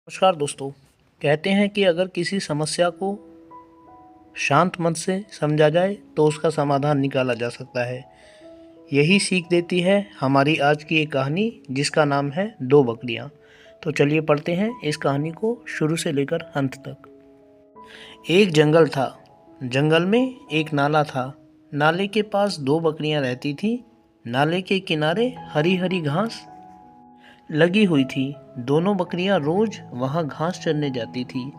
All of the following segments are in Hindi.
नमस्कार दोस्तों। कहते हैं कि अगर किसी समस्या को शांत मन से समझा जाए तो उसका समाधान निकाला जा सकता है। यही सीख देती है हमारी आज की एक कहानी, जिसका नाम है दो बकरियां। तो चलिए पढ़ते हैं इस कहानी को शुरू से लेकर अंत तक। एक जंगल था। जंगल में एक नाला था। नाले के पास दो बकरियां रहती थी। नाले के किनारे हरी हरी घास लगी हुई थी। दोनों बकरियां रोज वहां घास चरने जाती थी।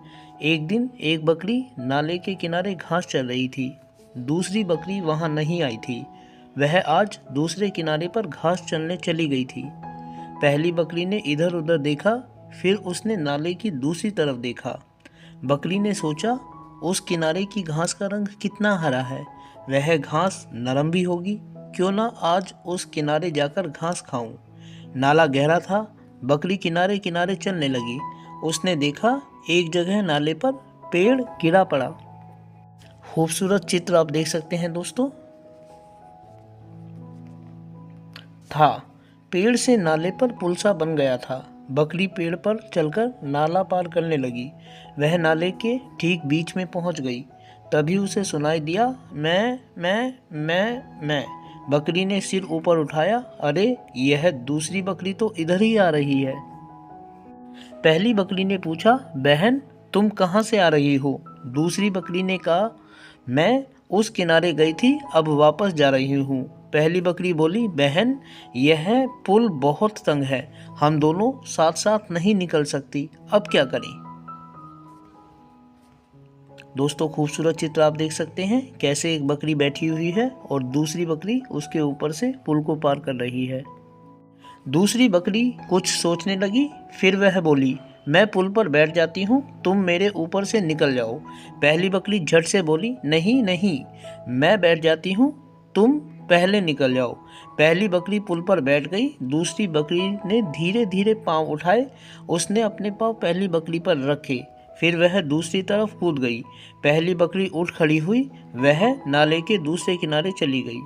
एक दिन एक बकरी नाले के किनारे घास चर रही थी। दूसरी बकरी वहां नहीं आई थी। वह आज दूसरे किनारे पर घास चरने चली गई थी। पहली बकरी ने इधर उधर देखा, फिर उसने नाले की दूसरी तरफ देखा। बकरी ने सोचा, उस किनारे की घास का रंग कितना हरा है, वह घास नरम भी होगी। क्यों ना आज उस किनारे जाकर घास खाऊं। नाला गहरा था। बकरी किनारे किनारे चलने लगी। उसने देखा, एक जगह नाले पर पेड़ गिरा पड़ा। खूबसूरत चित्र आप देख सकते हैं दोस्तों। था पेड़ से नाले पर पुल सा बन गया था। बकरी पेड़ पर चलकर नाला पार करने लगी। वह नाले के ठीक बीच में पहुंच गई। तभी उसे सुनाई दिया, मैं। बकरी ने सिर ऊपर उठाया। अरे, यह दूसरी बकरी तो इधर ही आ रही है। पहली बकरी ने पूछा, बहन तुम कहाँ से आ रही हो? दूसरी बकरी ने कहा, मैं उस किनारे गई थी, अब वापस जा रही हूँ। पहली बकरी बोली, बहन यह पुल बहुत तंग है, हम दोनों साथ साथ नहीं निकल सकती, अब क्या करें? दोस्तों, खूबसूरत चित्र आप देख सकते हैं कैसे एक बकरी बैठी हुई है और दूसरी बकरी उसके ऊपर से पुल को पार कर रही है। दूसरी बकरी कुछ सोचने लगी, फिर वह बोली, मैं पुल पर बैठ जाती हूँ, तुम मेरे ऊपर से निकल जाओ। पहली बकरी झट से बोली, नहीं नहीं, मैं बैठ जाती हूँ, तुम पहले निकल जाओ। पहली बकरी पुल पर बैठ गई। दूसरी बकरी ने धीरे धीरे पाँव उठाए। उसने अपने पाँव पहली बकरी पर रखे, फिर वह दूसरी तरफ कूद गई। पहली बकरी उठ खड़ी हुई। वह नाले के दूसरे किनारे चली गई।